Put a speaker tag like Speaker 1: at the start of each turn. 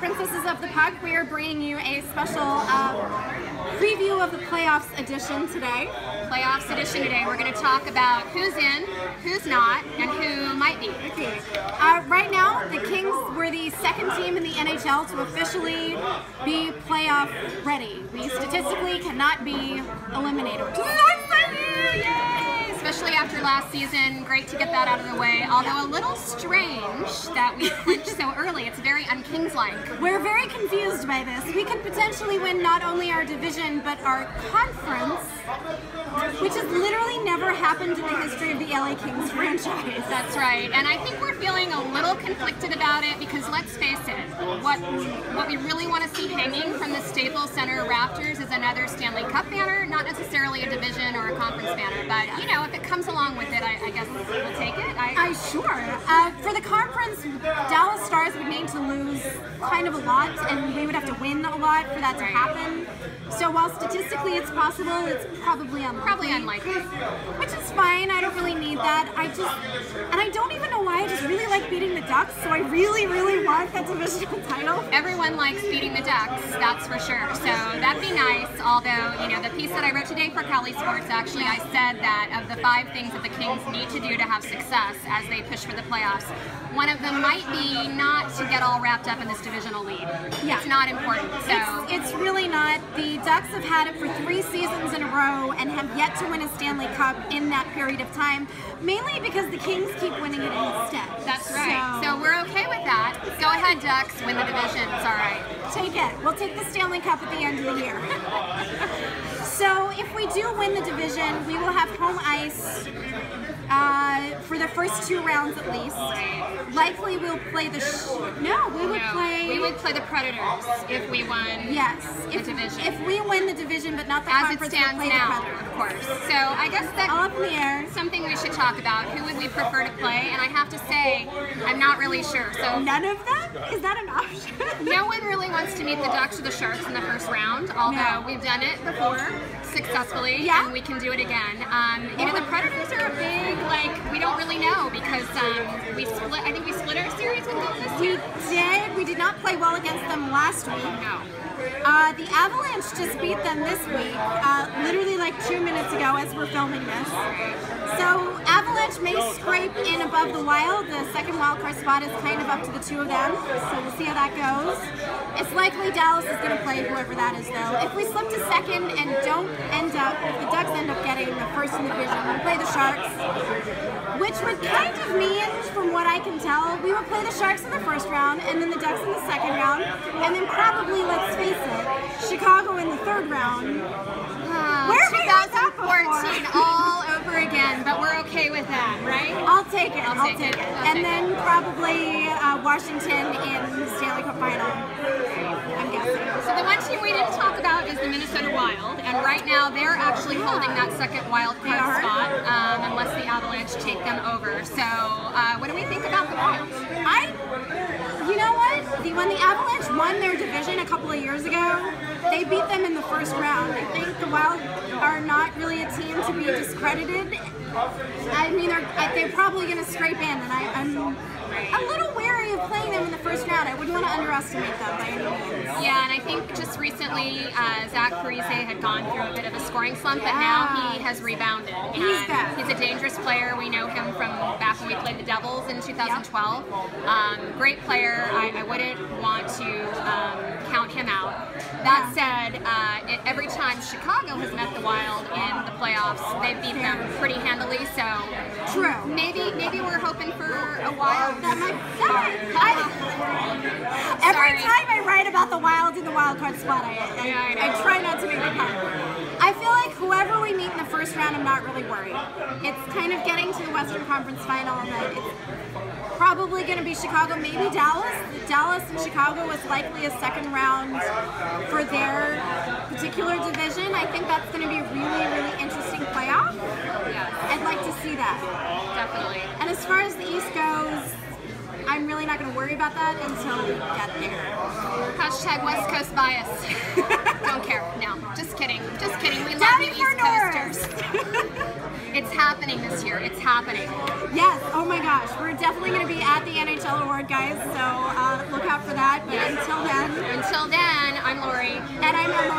Speaker 1: Princesses of the Puck. We are bringing you a special preview of the playoffs edition today.
Speaker 2: Playoffs edition today. We're going to talk about who's in, who's not, and who might be.
Speaker 1: Okay. Right now, the Kings were the second team in the NHL to officially be playoff ready. We statistically cannot be eliminated, which is so exciting!
Speaker 2: Yay! Especially after last season, great to get that out of the way. Although a little strange that we clinched so early. It's very un-Kings-like.
Speaker 1: We're very confused by this. We could potentially win not only our division, but our conference, which has literally never happened in the history of the LA Kings franchise.
Speaker 2: That's right. And I think we're feeling a little conflicted about it because let's face it, what we really want to see hanging from the Staples Center rafters is another Stanley Cup banner, not necessarily a division or a conference banner, but you know, if it comes along with it, I guess we'll take it.
Speaker 1: Sure. For the conference, Dallas Stars would need to lose kind of a lot, and we would have to win a lot for that to happen. So while statistically it's possible, it's probably unlikely. Which is fine. I don't really need that. And I don't even know why. I just really like beating the Ducks, so I really, really want that divisional title.
Speaker 2: Everyone likes beating the Ducks, that's for sure. So that'd be nice. Although, you know, the piece that I wrote today for Cali Sports, actually, I said that of the 5 things that the Kings need to do to have success as they push for the playoffs, one of them might be not to get all wrapped up in this divisional lead.
Speaker 1: Yeah.
Speaker 2: It's not important. So
Speaker 1: it's really not. The Ducks have had it for 3 seasons in a row and have yet to win a Stanley Cup in that period of time, mainly because the Kings keep winning it instead.
Speaker 2: That's right. So we're okay with that. Go ahead, Ducks. Win the division. It's all right.
Speaker 1: Take it. We'll take the Stanley Cup at the end of the year. So if we do win the division, we will have home ice for the first 2 rounds at least. Likely we'll play the we
Speaker 2: would play the Predators if we won the division.
Speaker 1: If we win the division but not the
Speaker 2: as
Speaker 1: conference,
Speaker 2: it stands
Speaker 1: we'll play
Speaker 2: now,
Speaker 1: the Predators.
Speaker 2: of course. So I guess that's
Speaker 1: all up in the air.
Speaker 2: Something we should talk about. Who would we prefer to play? And I have to say, I'm not really sure. So
Speaker 1: none of them? Is that an option?
Speaker 2: No one really wants to meet the Ducks or the Sharks in the first round, although we've done it before successfully, and we can do it again. You know, the Predators are a big, we don't really know because I think we split our series with them this year.
Speaker 1: We did. We did not play well against them last week.
Speaker 2: No.
Speaker 1: The Avalanche just beat them this week, literally like 2 minutes ago as we're filming this. So Avalanche may scrape in above the Wild. The second wildcard spot is kind of up to the 2 of them, so we'll see how that goes. It's likely Dallas is going to play whoever that is, though. If we slip to second and if the Ducks end up getting the first in the division, we'll play the Sharks, which would kind of mean, from what I can tell, we would play the Sharks in the first round, and then the Ducks in the second round, and then probably, let's face it, Chicago in the third round.
Speaker 2: Where 2014 all over again, but we're okay with that, right?
Speaker 1: I'll take it. I'll take it. And then probably Washington in the Stanley Cup final, I'm guessing.
Speaker 2: So the one team we didn't talk about is the Minnesota Wild, and right now they're actually holding that second wild card spot, unless the Avalanche take them over. So what do we think about the Wild?
Speaker 1: You know what? When the Avalanche won their division a couple of years ago, they beat them in the first round. I think the Wild are not really a team to be discredited. I mean, they're probably going to scrape in, and I'm a little wary of playing them in the first round. I wouldn't want to underestimate them by any means.
Speaker 2: Yeah, and I think just recently Zach Parise had gone through a bit of a scoring slump, but now he has rebounded.
Speaker 1: He's back.
Speaker 2: He's a dangerous player. We know him from back when we played the Devils in 2012. Great player. I wouldn't want to count him out. That said, every time Chicago has met the Wild in the playoffs, they've beat them pretty handily. So
Speaker 1: true.
Speaker 2: Maybe we're hoping for a Wild.
Speaker 1: Every time I write about the Wild in the wild card spot, I try not to make it happen. I feel like whoever we meet in the first round, I'm not really worried. It's kind of getting to the Western Conference final that it's probably going to be Chicago, maybe Dallas. Dallas and Chicago is likely a second round for their particular division. I think that's going to be a really, really interesting playoff.
Speaker 2: Yeah.
Speaker 1: I'd like to see that.
Speaker 2: Definitely.
Speaker 1: And as far as the East goes, I'm really not going to worry about that until we get there.
Speaker 2: Hashtag West Coast bias. Don't care. No, just kidding. Just kidding. We love the East Coasters. It's happening this year. It's happening.
Speaker 1: Yes. Oh my gosh. We're definitely going to be at the NHL Award, guys. So look out for that. But until then,
Speaker 2: I'm Lori.
Speaker 1: And I'm Emily.